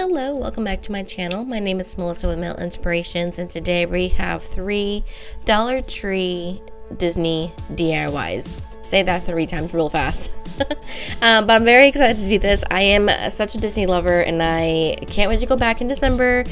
Hello, welcome back to my channel. My name is Melissa with Mel Inspirations, and today we have 3 Dollar Tree Disney DIYs. Say that 3 times real fast. But I'm very excited to do this. I am such a Disney lover and I can't wait to go back in December,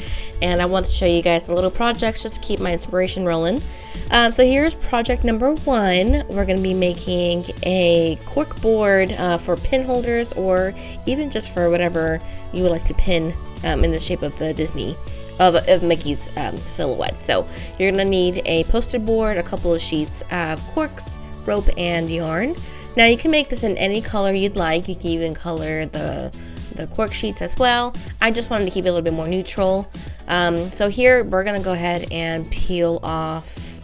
and I want to show you guys some little projects just to keep my inspiration rolling. So here's project number 1. We're going to be making a cork board for pin holders, or even just for whatever you would like to pin in the shape of the Disney of Mickey's silhouette. So you're going to need a poster board, a couple of sheets of corks, rope, and yarn. Now you can make this in any color you'd like. You can even color the cork sheets as well. I just wanted to keep it a little bit more neutral. So here we're gonna go ahead and peel off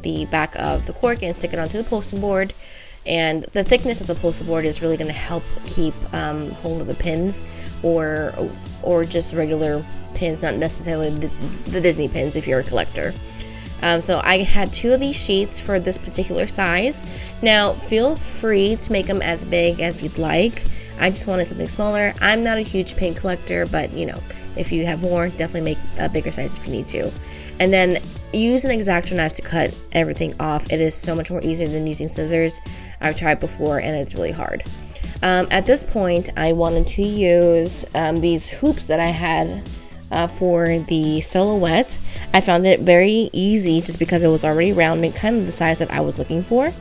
the back of the cork and stick it onto the poster board. And the thickness of the poster board is really going to help keep hold of the pins, or just regular pins, not necessarily the Disney pins if you're a collector. So I had 2 of these sheets for this particular size. Now feel free to make them as big as you'd like. I just wanted something smaller. I'm not a huge pin collector, but you know, if you have more, definitely make a bigger size if you need to. And then use an X-Acto knife to cut everything off. It is so much more easier than using scissors. I've tried before and it's really hard. At this point, I wanted to use these hoops that I had for the silhouette. I found it very easy just because it was already rounded, kind of the size that I was looking for.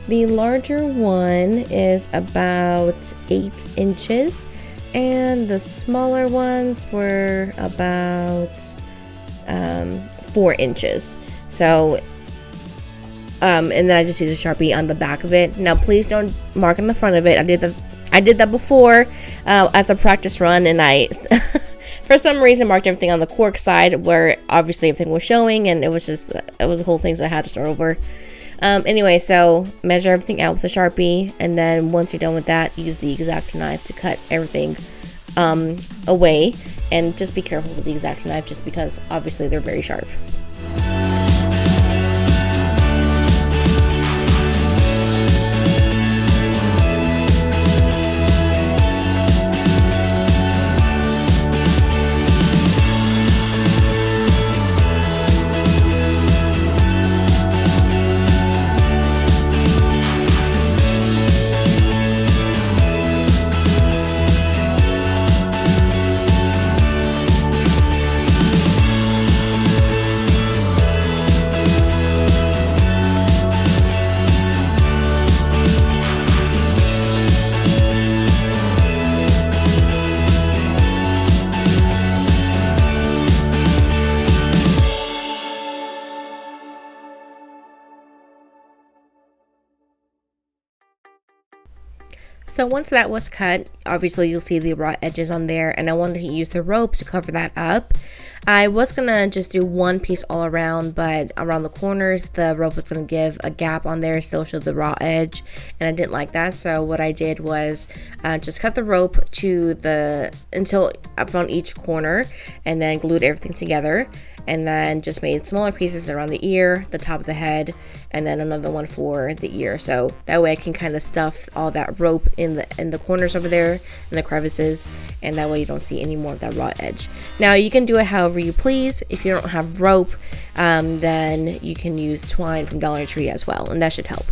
The larger one is about 8 inches and the smaller ones were about 4 inches. So and then I just used a Sharpie on the back of it. Now please don't mark on the front of it. I did that before as a practice run, and I for some reason marked everything on the cork side where obviously everything was showing, and it was a whole thing, so I had to start over. Anyway, so measure everything out with a Sharpie, and then once you're done with that, use the X-Acto knife to cut everything away. And just be careful with the X-Acto knife, just because obviously they're very sharp. So once that was cut, obviously you'll see the raw edges on there, and I wanted to use the rope to cover that up. I was gonna just do one piece all around, but around the corners the rope was gonna give a gap on there, still show the raw edge, and I didn't like that. So what I did was just cut the rope until I found each corner, and then glued everything together, and then just made smaller pieces around the ear, the top of the head, and then another one for the ear. So that way I can kind of stuff all that rope in the corners over there, in the crevices, and that way you don't see any more of that raw edge. Now you can do it however you please. If you don't have rope, then you can use twine from Dollar Tree as well, and that should help.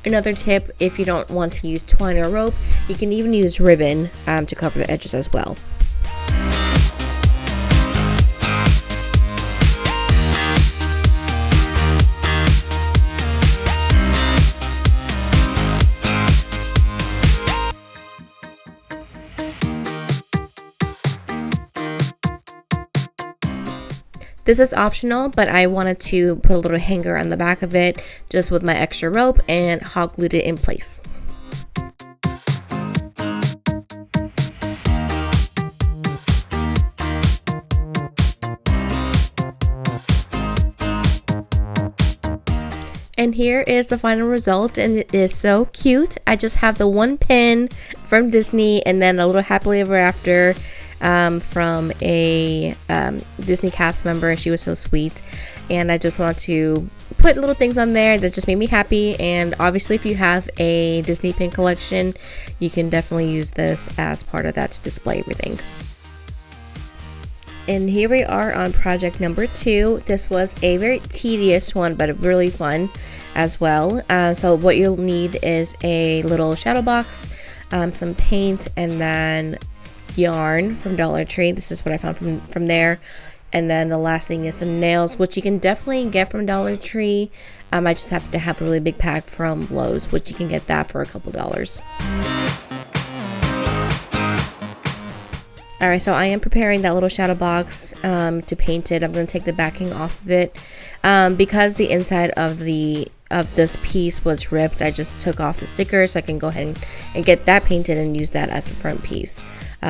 Another tip, if you don't want to use twine or rope, you can even use ribbon to cover the edges as well. This is optional, but I wanted to put a little hanger on the back of it just with my extra rope, and hot glued it in place. And here is the final result, and it is so cute. I just have the one pin from Disney, and then a little happily ever after from a Disney cast member. She was so sweet, and I just want to put little things on there that just made me happy. And obviously if you have a Disney pin collection, you can definitely use this as part of that to display everything. And here we are on project number 2. This was a very tedious one, but really fun as well. So what you'll need is a little shadow box, some paint, and then yarn from Dollar Tree. This is what I found from there. And then the last thing is some nails, which you can definitely get from Dollar Tree. I just have to have a really big pack from Lowe's, which you can get that for a couple dollars. Alright, so I am preparing that little shadow box to paint it. I'm going to take the backing off of it. Because the inside of this piece was ripped, I just took off the sticker so I can go ahead and get that painted and use that as a front piece.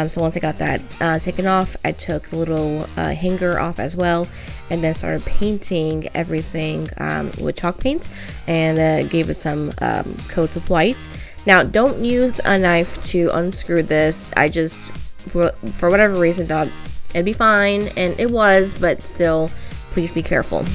So once I got that taken off, I took the little hanger off as well, and then started painting everything with chalk paint, and gave it some coats of white. Now, don't use a knife to unscrew this. I just, for whatever reason, thought it'd be fine, and it was, but still, please be careful.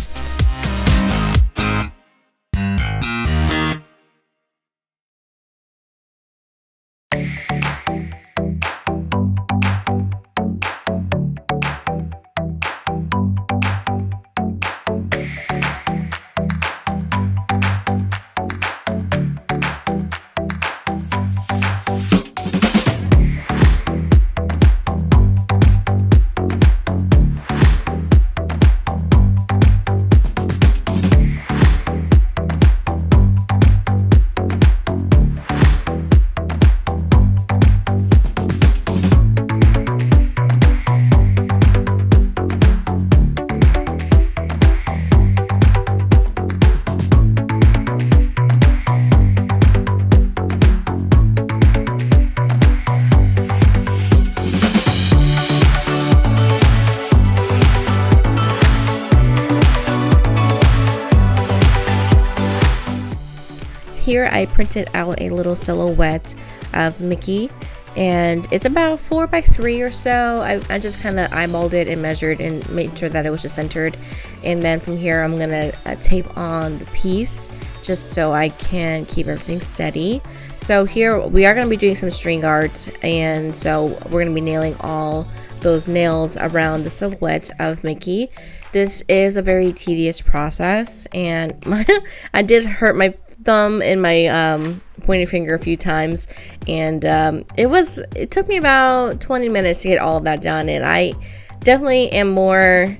Here I printed out a little silhouette of Mickey, and it's about 4 by 3 or so. I just kind of eyeballed it and measured and made sure that it was just centered. And then from here I'm gonna tape on the piece just so I can keep everything steady. So here we are going to be doing some string art, and so we're going to be nailing all those nails around the silhouette of Mickey. This is a very tedious process, and I did hurt my thumb and my pointing finger a few times, and it took me about 20 minutes to get all of that done. And I definitely am more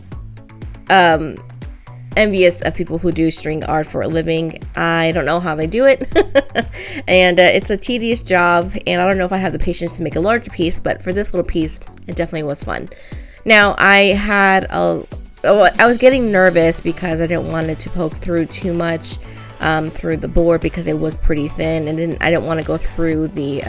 envious of people who do string art for a living. I don't know how they do it. And it's a tedious job, and I don't know if I have the patience to make a larger piece, but for this little piece it definitely was fun. Now I was getting nervous because I didn't want it to poke through too much through the board, because it was pretty thin, and I didn't want to go through the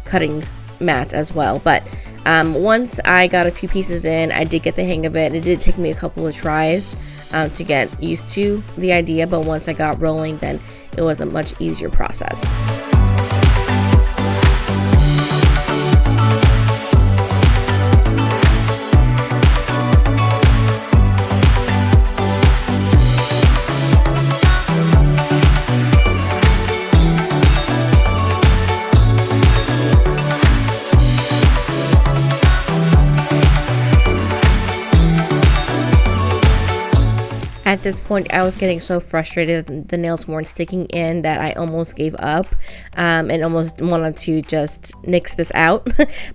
cutting mat as well. But once I got a few pieces in, I did get the hang of it. It did take me a couple of tries to get used to the idea, but once I got rolling, then it was a much easier process. At this point, I was getting so frustrated, the nails weren't sticking in, that I almost gave up and almost wanted to just nix this out.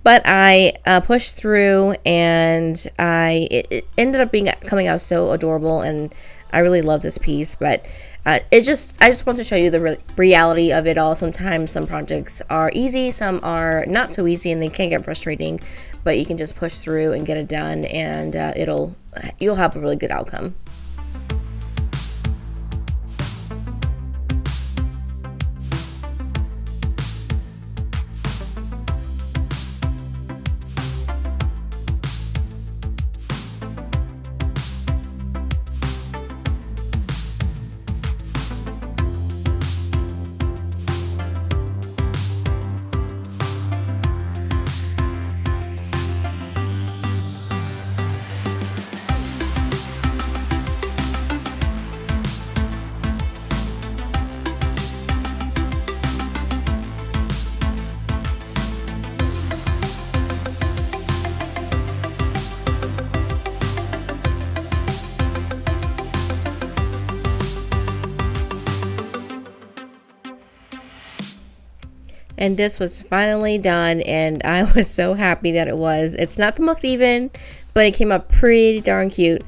But I pushed through, and it ended up coming out so adorable, and I really love this piece. But I just want to show you the reality of it all. Sometimes some projects are easy, some are not so easy, and they can get frustrating. But you can just push through and get it done, and you'll have a really good outcome. And this was finally done, and I was so happy that it was. It's not the most even, but it came up pretty darn cute.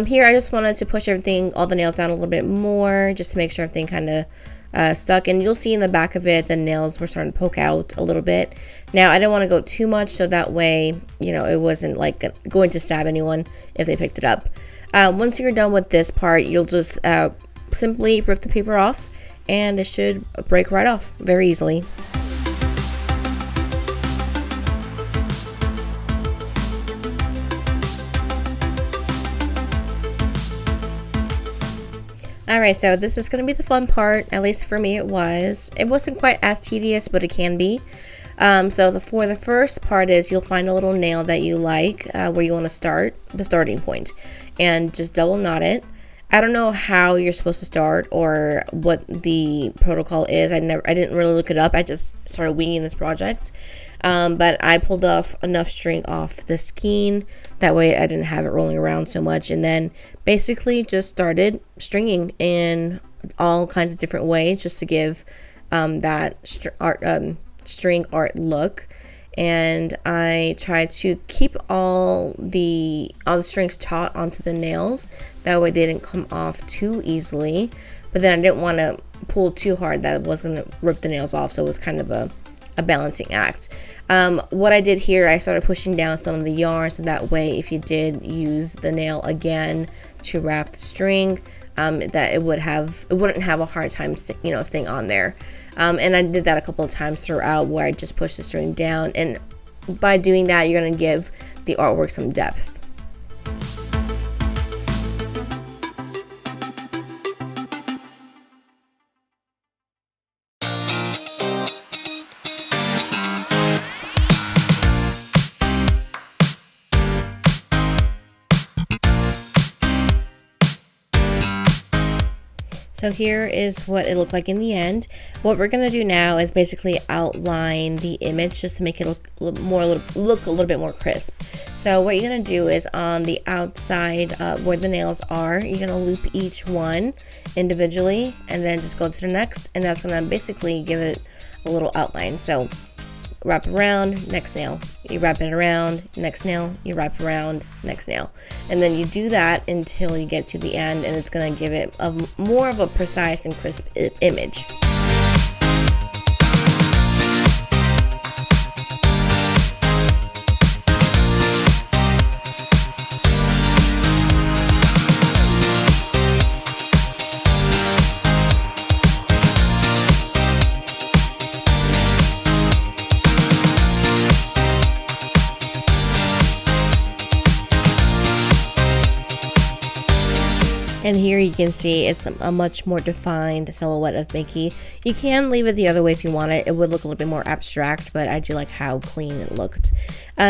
Here I just wanted to push everything, all the nails down a little bit more, just to make sure everything kind of stuck. And you'll see in the back of it, the nails were starting to poke out a little bit. Now I didn't want to go too much, so that way, you know, it wasn't like going to stab anyone if they picked it up. Once you're done with this part, you'll just simply rip the paper off, and it should break right off very easily. Alright, so this is going to be the fun part, at least for me it was. It wasn't quite as tedious, but it can be. For the first part is you'll find a little nail that you like, where you want to start, the starting point, and just double knot it. I don't know how you're supposed to start or what the protocol is. I didn't really look it up. I just started winging this project. But I pulled off enough string off the skein. That way I didn't have it rolling around so much. And then basically just started stringing in all kinds of different ways just to give that string art look. And I tried to keep all the strings taut onto the nails. That way they didn't come off too easily. But then I didn't want to pull too hard that it was going to rip the nails off. So it was kind of a balancing act. What I did here, I started pushing down some of the yarn, so that way if you did use the nail again to wrap the string, that it wouldn't have a hard time staying on there. And I did that a couple of times throughout, where I just pushed the string down, and by doing that you're going to give the artwork some depth. So here is what it looked like in the end. What we're gonna do now is basically outline the image just to make it look a little bit more crisp. So what you're gonna do is on the outside where the nails are, you're gonna loop each one individually and then just go to the next, and that's gonna basically give it a little outline. So wrap around, next nail, you wrap it around, next nail, you wrap around, next nail, and then you do that until you get to the end, and it's going to give it more of a precise and crisp image. And here you can see it's a much more defined silhouette of Mickey. You can leave it the other way if you want it. It would look a little bit more abstract, but I do like how clean it looked.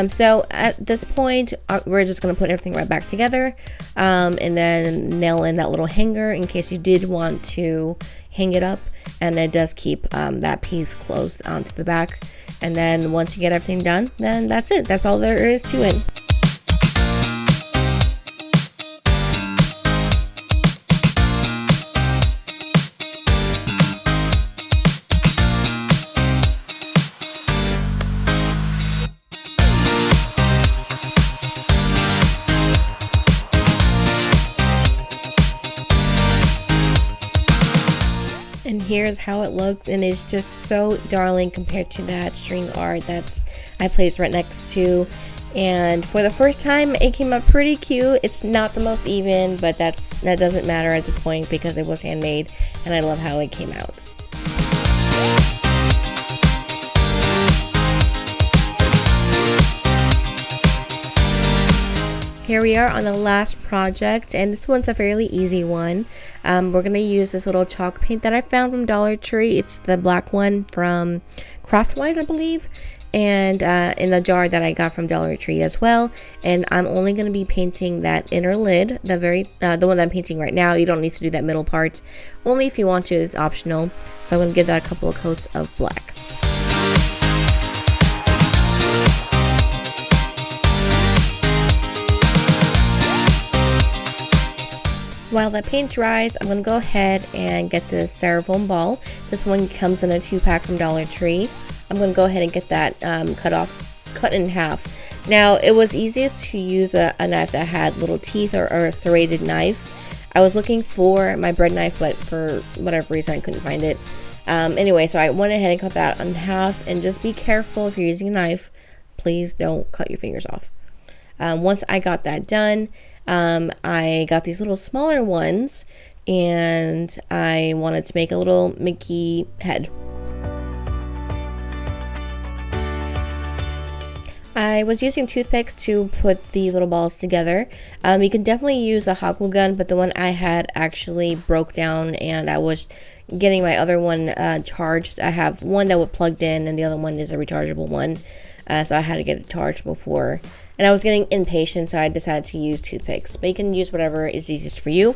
So at this point, we're just going to put everything right back together, and then nail in that little hanger in case you did want to hang it up. And it does keep that piece closed onto the back. And then once you get everything done, then that's it. That's all there is to it. And here's how it looks, and it's just so darling compared to that string art that's I placed right next to. And for the first time, it came up pretty cute. It's not the most even, but that doesn't matter at this point because it was handmade, and I love how it came out. Here we are on the last project, and this one's a fairly easy one. We're going to use this little chalk paint that I found from Dollar Tree. It's the black one from Craftwise, I believe, and in the jar that I got from Dollar Tree as well. And I'm only going to be painting that inner lid, the one that I'm painting right now. You don't need to do that middle part. Only if you want to, it's optional. So I'm going to give that a couple of coats of black. While that paint dries, I'm going to go ahead and get the styrofoam ball. This one comes in a 2-pack from Dollar Tree. I'm going to go ahead and get that cut in half. Now, it was easiest to use a knife that had little teeth, or a serrated knife. I was looking for my bread knife, but for whatever reason I couldn't find it. Anyway, so I went ahead and cut that in half, and just be careful if you're using a knife. Please don't cut your fingers off. Once I got that done, I got these little smaller ones, and I wanted to make a little Mickey head. I was using toothpicks to put the little balls together. You can definitely use a hot glue gun, but the one I had actually broke down, and I was getting my other one charged. I have one that would plugged in, and the other one is a rechargeable one, so I had to get it charged before. And I was getting impatient, so I decided to use toothpicks. But you can use whatever is easiest for you.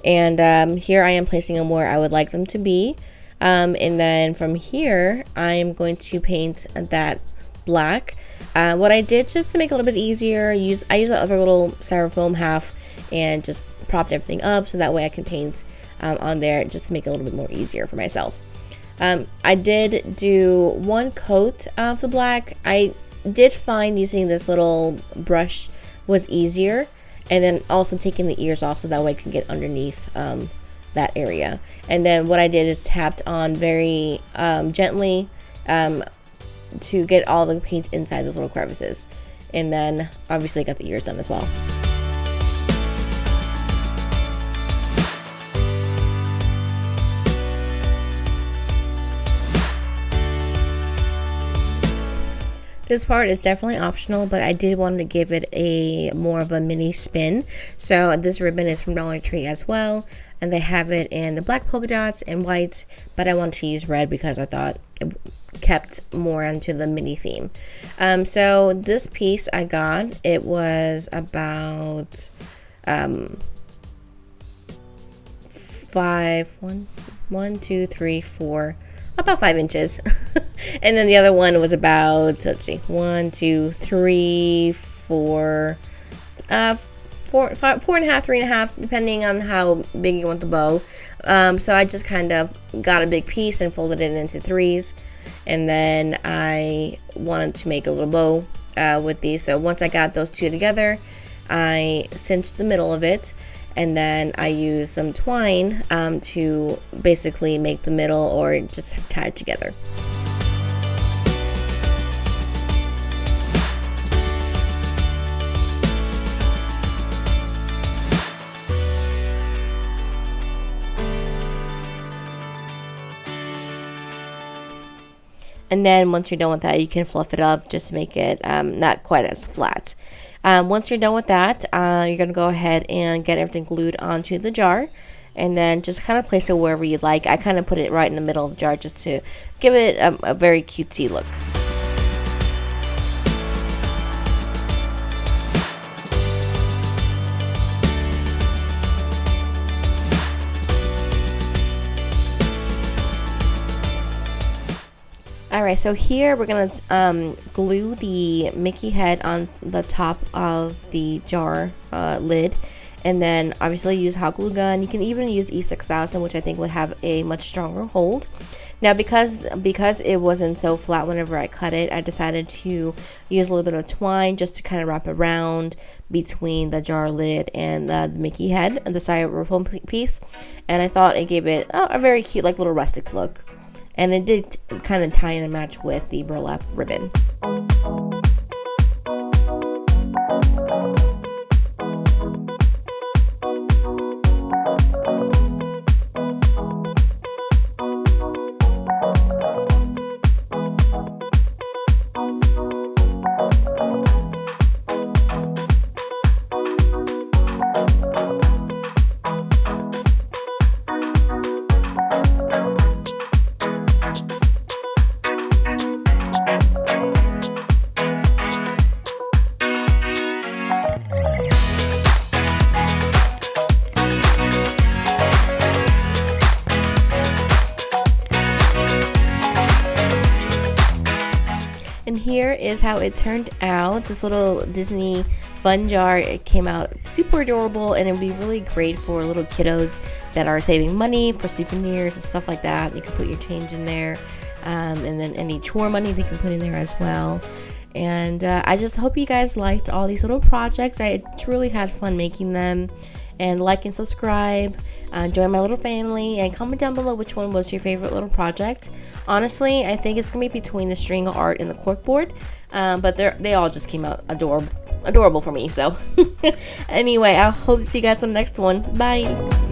And here I am placing them where I would like them to be. And then from here, I'm going to paint that black. What I did, just to make it a little bit easier, I used the other little styrofoam half and just propped everything up, so that way I can paint on there, just to make it a little bit more easier for myself. I did do one coat of the black. I did find using this little brush was easier, and then also taking the ears off, so that way I can get underneath that area. And then what I did is tapped on very gently to get all the paint inside those little crevices, and then obviously got the ears done as well. This part is definitely optional, but I did want to give it a more of a mini spin. So this ribbon is from Dollar Tree as well, and they have it in the black polka dots and white, but I wanted to use red because I thought it kept more into the mini theme. So this piece I got, it was about about 5 inches. And then the other one was about, let's see, 4.5, 3.5, depending on how big you want the bow. So I just kind of got a big piece and folded it into threes, and then I wanted to make a little bow with these. So once I got those two together, I cinched the middle of it, and then I used some twine to basically make the middle, or just tie it together. And then once you're done with that, you can fluff it up just to make it not quite as flat. Once you're done with that, you're going to go ahead and get everything glued onto the jar, and then just kind of place it wherever you like. I kind of put it right in the middle of the jar just to give it a very cutesy look. Alright, so here we're going to glue the Mickey head on the top of the jar lid, and then obviously use hot glue gun. You can even use E6000, which I think would have a much stronger hold. Now because it wasn't so flat whenever I cut it, I decided to use a little bit of twine just to kind of wrap around between the jar lid and the Mickey head and the styrofoam piece, and I thought it gave it a very cute, like, little rustic look. And it did kind of tie in and match with the burlap ribbon. And here is how it turned out. This little Disney fun jar, it came out super adorable, and it would be really great for little kiddos that are saving money for souvenirs and stuff like that. You can put your change in there. and then any chore money they can put in there as well. And I just hope you guys liked all these little projects. I truly had fun making them. And like and subscribe, join my little family, and comment down below which one was your favorite little project. Honestly, I think it's gonna be between the string art and the cork board, but they all just came out adorable for me. So anyway, I hope to see you guys on the next one. Bye.